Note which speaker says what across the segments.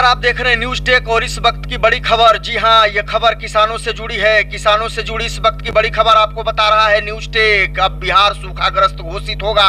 Speaker 1: आप देख रहे हैं न्यूज टेक और इस वक्त की बड़ी खबर। जी हां, यह खबर किसानों से जुड़ी है। किसानों से जुड़ी इस वक्त की बड़ी खबर आपको बता रहा है न्यूज टेक। अब बिहार सूखाग्रस्त घोषित होगा।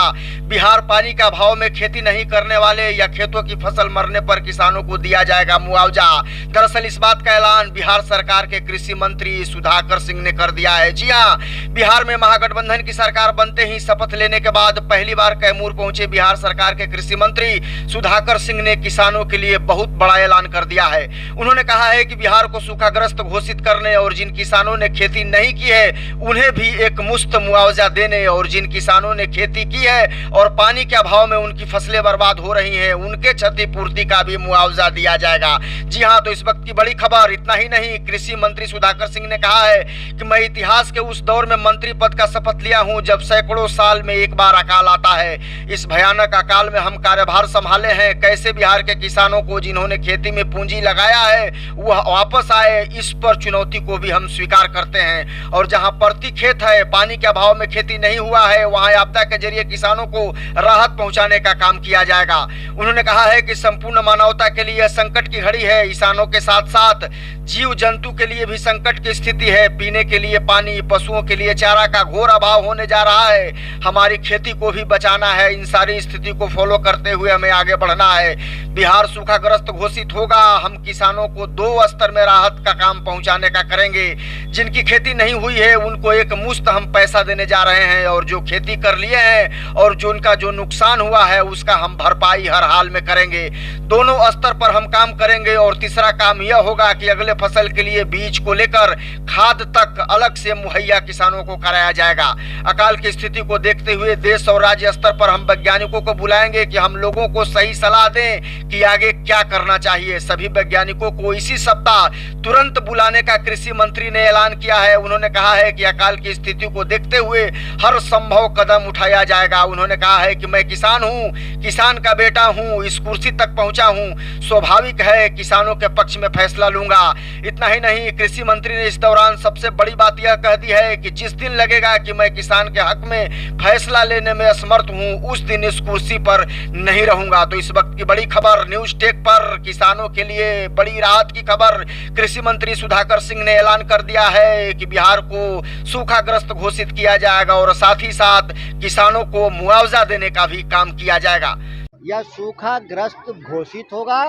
Speaker 1: बिहार पानी का अभाव में खेती नहीं करने वाले या खेतों की फसल मरने पर किसानों को दिया जाएगा मुआवजा। दरअसल इस बात का ऐलान बिहार सरकार के कृषि मंत्री सुधाकर सिंह ने कर दिया है। जी हाँ, बिहार में महागठबंधन की सरकार बनते ही शपथ लेने के बाद पहली बार कैमूर पहुंचे बिहार सरकार के कृषि मंत्री सुधाकर सिंह ने किसानों के लिए बहुत बड़ा ऐलान कर दिया है। उन्होंने कहा है कि बिहार को सूखाग्रस्त घोषित करने और जिन किसानों ने खेती नहीं की है उन्हें भी एक मुफ्त मुआवजा देने और जिन किसानों ने खेती की है और पानी के अभाव में उनकी फसलें बर्बाद हो रही हैं उनके क्षतिपूर्ति का भी मुआवजा दिया जाएगा। जी हाँ, तो इस वक्त की बड़ी खबर। इतना ही नहीं, कृषि मंत्री सुधाकर सिंह ने कहा है कि मैं इतिहास के उस दौर में मंत्री पद का शपथ लिया हूं जब सैकड़ों साल में एक बार अकाल आता है। इस भयानक अकाल में हम कार्यभार संभाले हैं। कैसे बिहार के किसानों को जिन्होंने खेती में पूंजी लगाया है वह वापस आए, इस पर चुनौती को भी हम स्वीकार करते हैं। और जहां प्रति खेत है पानी के अभाव में खेती नहीं हुआ है वहां आपदा के जरिए किसानों को राहत पहुंचाने का काम किया जाएगा। उन्होंने कहा है कि संपूर्ण मानवता के लिए संकट की घड़ी है। किसानों के साथ साथ जीव जंतु के लिए भी संकट की स्थिति है। पीने के लिए पानी, पशुओं के लिए चारा का घोर अभाव होने जा रहा है। हमारी खेती को भी बचाना है। इन सारी स्थिति को फॉलो करते हुए हमें आगे बढ़ना है। बिहार सूखाग्रस्त घोषित होगा। हम किसानों को 2 स्तर में राहत का काम पहुंचाने का करेंगे। जिनकी खेती नहीं हुई है उनको एक मुश्त हम पैसा देने जा रहे हैं और जो खेती कर लिए हैं और जो उनका जो नुकसान हुआ है उसका हम भरपाई हर हाल में करेंगे। दोनों स्तर पर हम काम करेंगे। और तीसरा काम यह होगा कि अगले फसल के लिए बीज को लेकर खाद तक अलग से मुहैया किसानों को कराया जाएगा। अकाल की स्थिति को देखते हुए देश और राज्य स्तर पर हम वैज्ञानिकों को बुलाएंगे कि हम लोगों को सही सलाह दें कि आगे क्या करना चाहिए। सभी वैज्ञानिकों को इसी सप्ताह तुरंत बुलाने का कृषि मंत्री ने ऐलान किया है। उन्होंने कहा है कि अकाल की स्थिति को देखते हुए हर संभव कदम उठाया जाएगा। उन्होंने कहा है कि मैं किसान हूं, किसान का बेटा हूं, इस कुर्सी तक पहुंचा हूं, स्वाभाविक है किसानों के पक्ष में फैसला लूंगा। इतना ही नहीं, कृषि मंत्री ने इस दौरान सबसे बड़ी बात यह कह दी है कि जिस दिन लगेगा कि मैं किसान के हक में फैसला लेने में असमर्थ हूं उस दिन इस कुर्सी पर नहीं रहूंगा। तो इस वक्त की बड़ी खबर न्यूज टेक पर किसानों के लिए बड़ी राहत की खबर। कृषि मंत्री सुधाकर सिंह ने ऐलान कर दिया है कि बिहार को सूखाग्रस्त घोषित किया जाएगा और साथ ही साथ किसानों को मुआवजा देने का भी काम किया जाएगा।
Speaker 2: यह सूखाग्रस्त घोषित होगा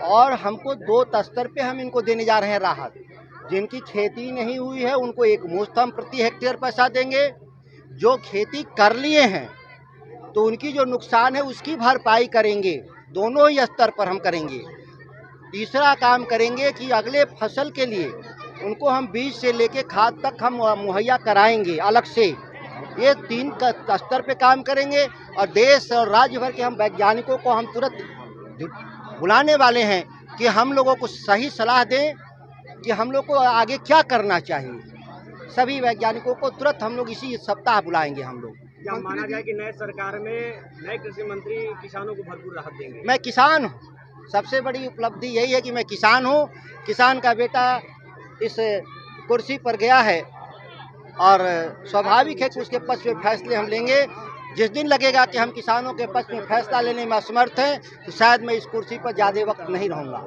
Speaker 2: और हमको 2 स्तर पे हम इनको देने जा रहे हैं राहत। जिनकी खेती नहीं हुई है उनको एक मुश्त हम प्रति हेक्टेयर पैसा देंगे। जो खेती कर लिए हैं तो उनकी जो नुकसान है उसकी भरपाई करेंगे। दोनों ही स्तर पर हम करेंगे। तीसरा काम करेंगे कि अगले फसल के लिए उनको हम बीज से लेके खाद तक हम मुहैया कराएंगे अलग से। ये 3 स्तर पे काम करेंगे और देश और राज्य भर के हम वैज्ञानिकों को हम तुरंत बुलाने वाले हैं कि हम लोगों को सही सलाह दें कि हम लोग को आगे क्या करना चाहिए। सभी वैज्ञानिकों को तुरंत हम लोग इसी सप्ताह बुलाएंगे। हम लोग
Speaker 3: क्या माना जाए कि नए सरकार में नए कृषि मंत्री किसानों को भरपूर राहत देंगे?
Speaker 2: मैं किसान हूँ। सबसे बड़ी उपलब्धि यही है कि मैं किसान हूँ, किसान का बेटा इस कुर्सी पर गया है और स्वाभाविक है कि उसके पक्ष में फैसले हम लेंगे। जिस दिन लगेगा कि हम किसानों के पक्ष में फैसला लेने में असमर्थ हैं तो शायद मैं इस कुर्सी पर ज़्यादा वक्त नहीं रहूँगा।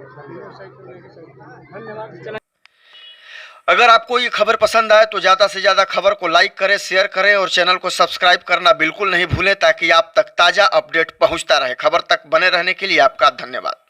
Speaker 1: अगर आपको ये खबर पसंद आए तो ज़्यादा से ज़्यादा खबर को लाइक करें, शेयर करें और चैनल को सब्सक्राइब करना बिल्कुल नहीं भूलें ताकि आप तक ताज़ा अपडेट पहुंचता रहे। खबर तक बने रहने के लिए आपका धन्यवाद।